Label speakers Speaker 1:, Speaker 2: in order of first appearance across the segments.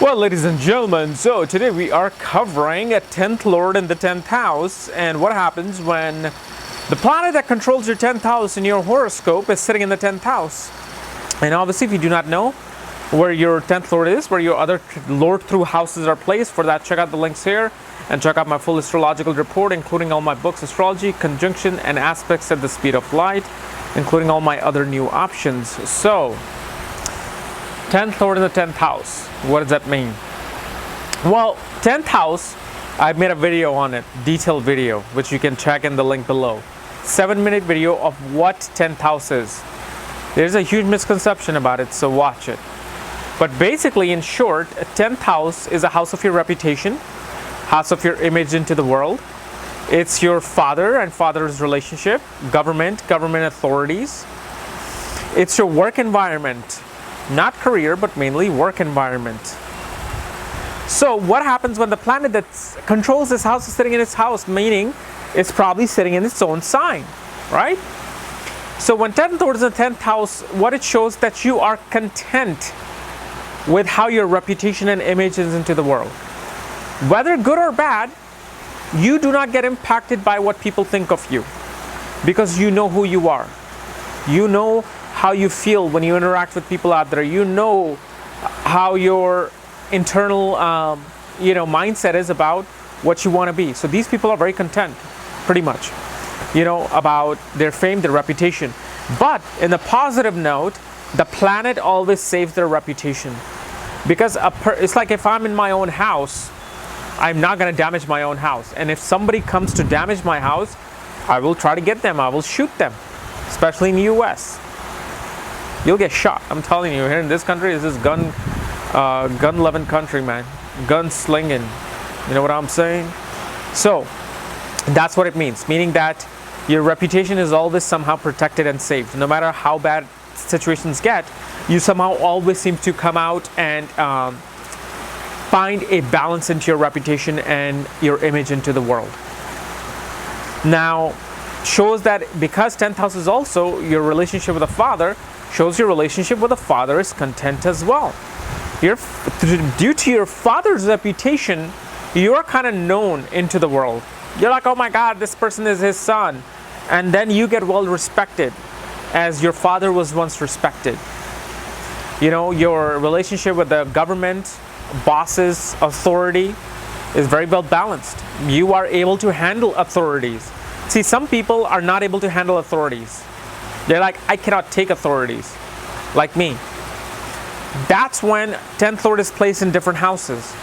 Speaker 1: Well, ladies and gentlemen, so today we are covering a 10th Lord in the 10th house and what happens when the planet that controls your 10th house in your horoscope is sitting in the 10th house. And obviously, if you do not know where your 10th Lord is, where your other Lord through houses are placed, for that, check out the links here and check out my full astrological report, including all my books, Astrology, Conjunction, and Aspects at the Speed of Light, including all my other new options. So, 10th Lord in the 10th house. What does that mean? Well, 10th house, I've made a video on it, detailed video, which you can check in the link below. 7-minute video of what 10th house is. There's a huge misconception about it, so watch it. But basically, in short, a 10th house is a house of your reputation, house of your image into the world. It's your father and father's relationship, government authorities. It's your work environment. Not career, but mainly work environment. So what happens when the planet that controls this house is sitting in its house, meaning it's probably sitting in its own sign, right? So when 10th Lord is in the 10th house, what it shows that you are content with how your reputation and image is into the world. Whether good or bad, you do not get impacted by what people think of you because you know who you are. You know how you feel when you interact with people out there. You know how your internal mindset is about what you want to be. So these people are very content, pretty much, about their fame, their reputation. But in the positive note, the planet always saves their reputation. Because it's like if I'm in my own house, I'm not going to damage my own house. And if somebody comes to damage my house, I will try to get them. I will shoot them, especially in the US. You'll get shot. I'm telling you, here in this country, this is gun-loving country, man. Gun slinging. You know what I'm saying? So, that's what it means. Meaning that your reputation is always somehow protected and saved. No matter how bad situations get, you somehow always seem to come out and find a balance into your reputation and your image into the world. Now, shows that because 10th house is also your relationship with the father, shows your relationship with the father is content as well. Due to your father's reputation, you're kind of known into the world. You're like, oh my God, this person is his son. And then you get well respected as your father was once respected. Your relationship with the government, bosses, authority is very well balanced. You are able to handle authorities. See, some people are not able to handle authorities. They're like, I cannot take authorities, like me. That's when 10th Lord is placed in different houses.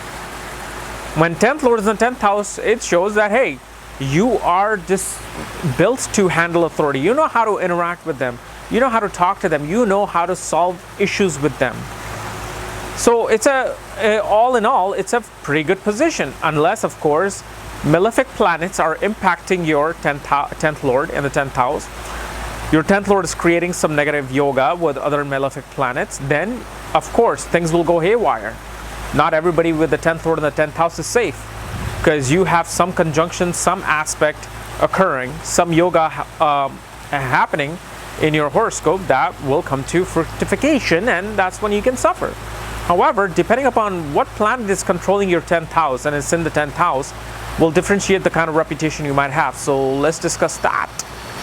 Speaker 1: When 10th Lord is in the 10th house, it shows that, hey, you are just built to handle authority. You know how to interact with them. You know how to talk to them. You know how to solve issues with them. So it's all in all, it's a pretty good position. Unless, of course, malefic planets are impacting your 10th Lord in the 10th house. Your 10th Lord is creating some negative yoga with other malefic planets. Then, of course, things will go haywire. Not everybody with the 10th Lord in the 10th house is safe. Because you have some conjunction, some aspect occurring, some yoga happening in your horoscope that will come to fructification, and that's when you can suffer. However, depending upon what planet is controlling your 10th house and it's in the 10th house, will differentiate the kind of reputation you might have. So let's discuss that.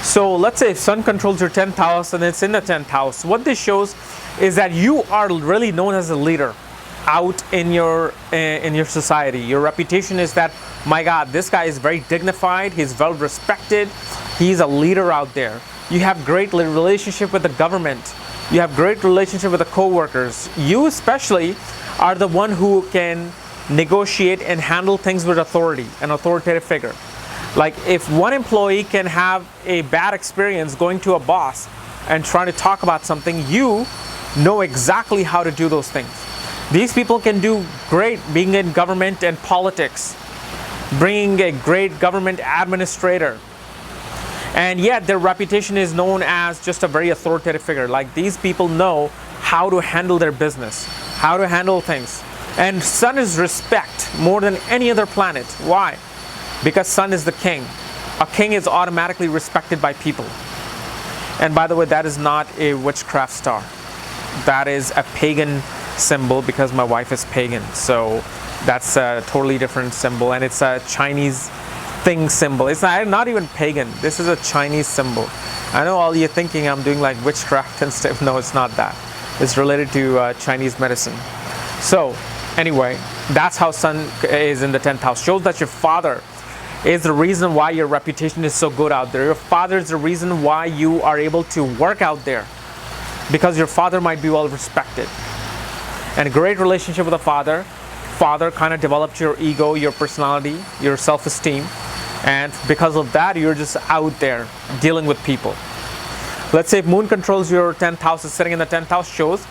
Speaker 1: So let's say if Sun controls your 10th house and it's in the 10th house, what this shows is that you are really known as a leader out in your society. Your reputation is that, my God, this guy is very dignified, he's well respected, he's a leader out there. You have great relationship with the government. You have great relationship with the co-workers. You especially are the one who can negotiate and handle things with authority, an authoritative figure. Like if one employee can have a bad experience going to a boss and trying to talk about something, you know exactly how to do those things. These people can do great being in government and politics, bringing a great government administrator. And yet their reputation is known as just a very authoritative figure. Like these people know how to handle their business, how to handle things. And Sun is respect more than any other planet. Why? Because Sun is the king. A king is automatically respected by people. And by the way, that is not a witchcraft star. That is a pagan symbol because my wife is pagan. So that's a totally different symbol, and it's a Chinese thing symbol. It's not even pagan. This is a Chinese symbol. I know all you're thinking I'm doing like witchcraft and stuff. No, it's not that. It's related to Chinese medicine. So anyway, that's how Sun is in the 10th house. Shows that your father is the reason why your reputation is so good out there. Your father is the reason why you are able to work out there, because your father might be well respected. And a great relationship with a father kind of developed your ego, your personality, your self-esteem, and because of that you're just out there dealing with people. Let's say if Moon controls your 10th house, is sitting in the 10th house, shows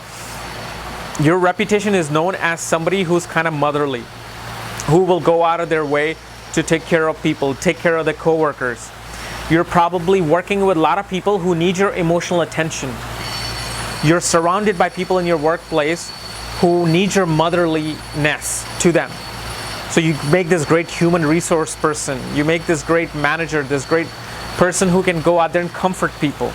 Speaker 1: your reputation is known as somebody who's kind of motherly, who will go out of their way to take care of people, take care of the co-workers. You're probably working with a lot of people who need your emotional attention. You're surrounded by people in your workplace who need your motherliness to them. So you make this great human resource person. You make this great manager, this great person who can go out there and comfort people.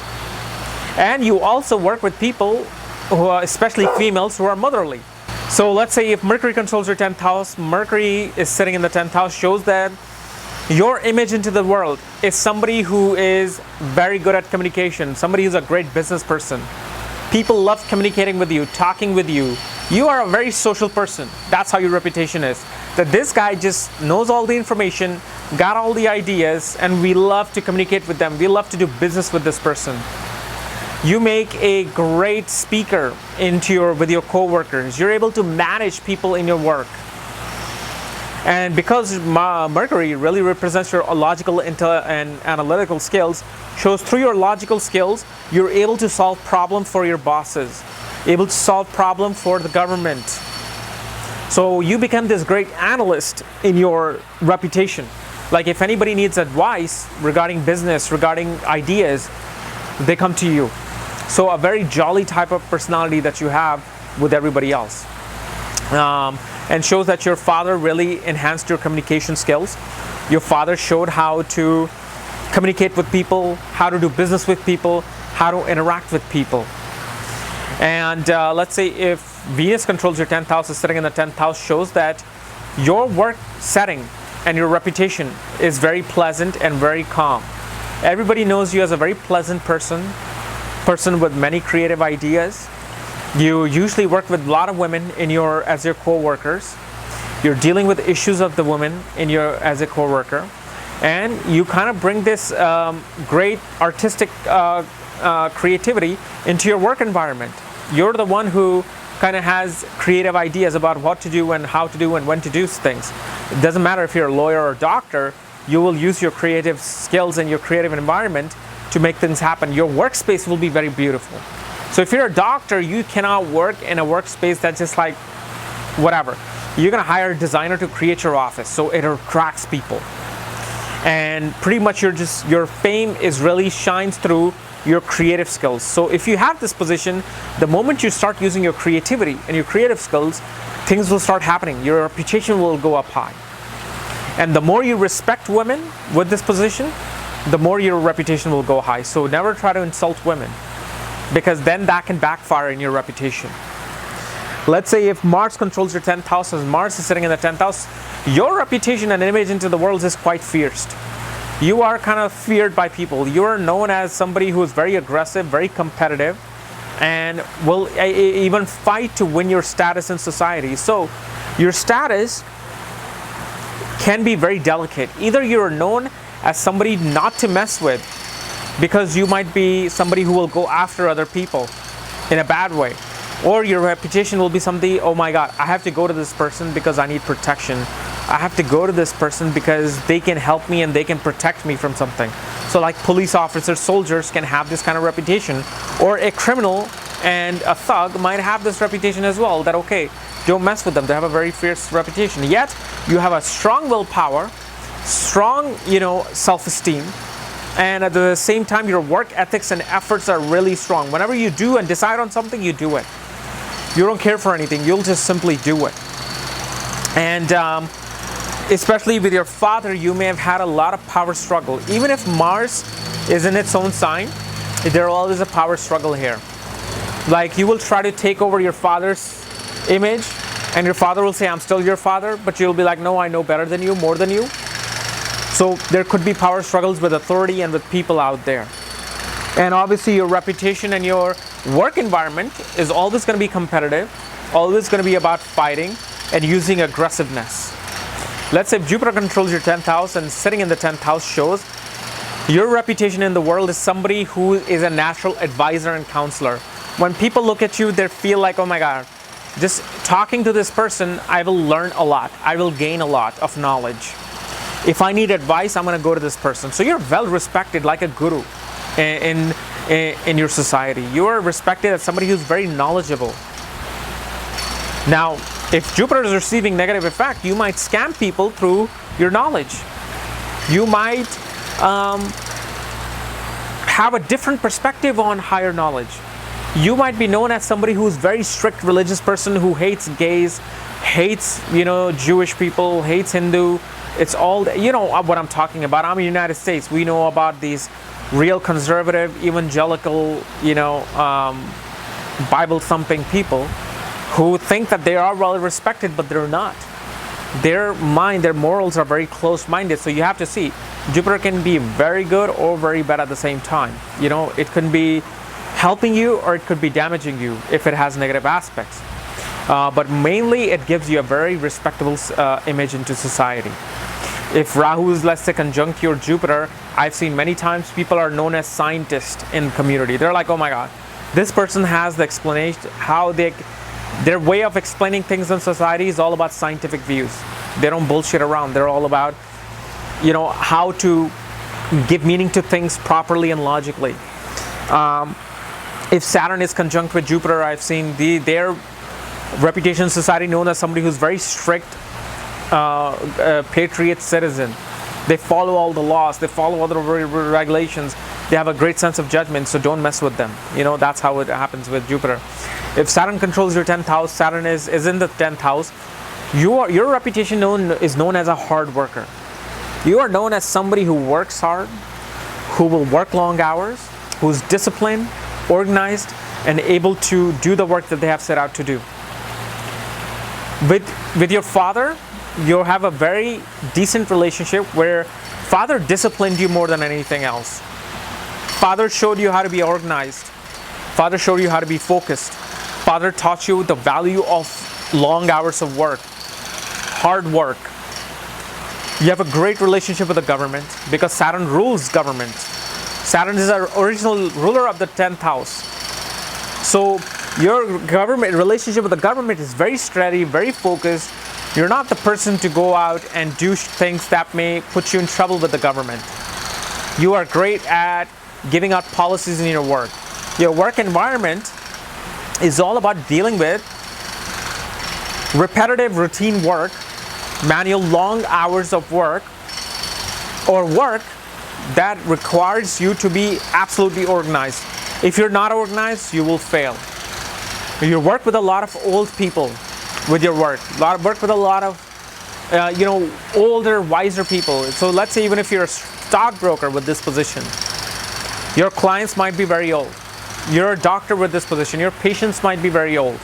Speaker 1: And you also work with people who are, especially females, who are motherly. So let's say if Mercury controls your 10th house, Mercury is sitting in the 10th house, shows that your image into the world is somebody who is very good at communication, somebody who's a great business person. People love communicating with you, talking with you. You are a very social person. That's how your reputation is. That this guy just knows all the information, got all the ideas, and we love to communicate with them. We love to do business with this person. You make a great speaker with your co-workers. You're able to manage people in your work. And because Mercury really represents your logical and analytical skills, shows through your logical skills, you're able to solve problems for your bosses, able to solve problems for the government. So you become this great analyst in your reputation. Like if anybody needs advice regarding business, regarding ideas, they come to you. So a very jolly type of personality that you have with everybody else. And shows that your father really enhanced your communication skills. Your father showed how to communicate with people, how to do business with people, how to interact with people. And let's say if Venus controls your 10th house, is sitting in the 10th house, shows that your work setting and your reputation is very pleasant and very calm. Everybody knows you as a very pleasant person with many creative ideas. You usually work with a lot of women as your co-workers. You're dealing with issues of the women as a co-worker, and you kind of bring this great artistic creativity into your work environment. You're the one who kind of has creative ideas about what to do and how to do and when to do things. It doesn't matter if you're a lawyer or a doctor, you will use your creative skills and your creative environment to make things happen. Your workspace will be very beautiful. So if you're a doctor, you cannot work in a workspace that's just like whatever. You're gonna hire a designer to create your office so it attracts people. And pretty much your fame really shines through your creative skills. So if you have this position, the moment you start using your creativity and your creative skills, things will start happening. Your reputation will go up high. And the more you respect women with this position, the more your reputation will go high. So never try to insult women, because then that can backfire in your reputation. Let's say if Mars controls your 10th house, as Mars is sitting in the 10th house, your reputation and image into the world is quite fierce. You are kind of feared by people. You are known as somebody who is very aggressive, very competitive, and will even fight to win your status in society. So your status can be very delicate. Either you're known as somebody not to mess with, because you might be somebody who will go after other people in a bad way, or your reputation will be somebody, oh my god, I have to go to this person because I need protection. I have to go to this person because they can help me and they can protect me from something. So like police officers, soldiers can have this kind of reputation, or a criminal and a thug might have this reputation as well, that okay, don't mess with them, they have a very fierce reputation. Yet you have a strong willpower, strong self-esteem, and at the same time your work ethics and efforts are really strong. Whenever you do and decide on something, you do it. You don't care for anything, you'll just simply do it. And especially with your father, you may have had a lot of power struggle. Even if Mars is in its own sign, there always a power struggle here. Like you will try to take over your father's image, and your father will say, I'm still your father, but you'll be like, no, I know better than you, more than you. So there could be power struggles with authority and with people out there. And obviously your reputation and your work environment is always going to be competitive, always going to be about fighting and using aggressiveness. Let's say if Jupiter controls your 10th house, and sitting in the 10th house shows your reputation in the world is somebody who is a natural advisor and counselor. When people look at you, they feel like, oh my God, just talking to this person, I will learn a lot. I will gain a lot of knowledge. If I need advice, I'm going to go to this person. So you're well respected like a guru in your society. You are respected as somebody who's very knowledgeable. Now, if Jupiter is receiving negative effect, you might scam people through your knowledge. You might have a different perspective on higher knowledge. You might be known as somebody who's very strict religious person who hates gays, hates, Jewish people, hates Hindu. It's all, what I'm talking about. I'm in the United States. We know about these real conservative, evangelical, Bible-thumping people who think that they are well respected, but they're not. Their mind, their morals are very close-minded. So you have to see, Jupiter can be very good or very bad at the same time. It can be helping you or it could be damaging you if it has negative aspects. But mainly it gives you a very respectable image into society. If Rahu is, let's say, conjunct your Jupiter, I've seen many times people are known as scientists in the community. They're like, oh my God, this person has the explanation, how their way of explaining things in society is all about scientific views. They don't bullshit around. They're all about, how to give meaning to things properly and logically. If Saturn is conjunct with Jupiter, I've seen their reputation in society known as somebody who's very strict, patriot citizen. They follow all the laws, they follow all the regulations, they have a great sense of judgment, so don't mess with them. That's how it happens with Jupiter. If Saturn controls your 10th house, Saturn is in the 10th house, your reputation is known as a hard worker. You are known as somebody who works hard, who will work long hours, who's disciplined, organized, and able to do the work that they have set out to do. With your father, you'll have a very decent relationship where father disciplined you more than anything else. Father showed you how to be organized. Father showed you how to be focused. Father taught you the value of long hours of work, hard work. You have a great relationship with the government because Saturn rules government. Saturn is our original ruler of the 10th house. So your government relationship with the government is very steady, very focused. You're not the person to go out and do things that may put you in trouble with the government. You are great at giving out policies in your work. Your work environment is all about dealing with repetitive routine work, manual long hours of work, or work that requires you to be absolutely organized. If you're not organized, you will fail. You work with a lot of old people with your work. Work with a lot of, older, wiser people. So let's say even if you're a stockbroker with this position, your clients might be very old. You're a doctor with this position. Your patients might be very old.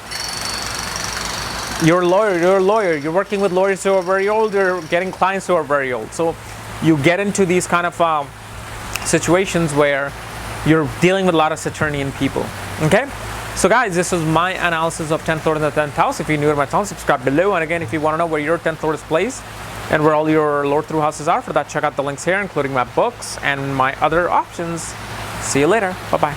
Speaker 1: You're a lawyer. You're working with lawyers who are very old. You're getting clients who are very old. So you get into these kind of situations where you're dealing with a lot of Saturnian people. Okay? So guys, this is my analysis of 10th Lord in the 10th house. If you're new to my channel, subscribe below. And again, if you want to know where your 10th Lord is placed and where all your Lord through houses are, for that, check out the links here, including my books and my other options. See you later. Bye-bye.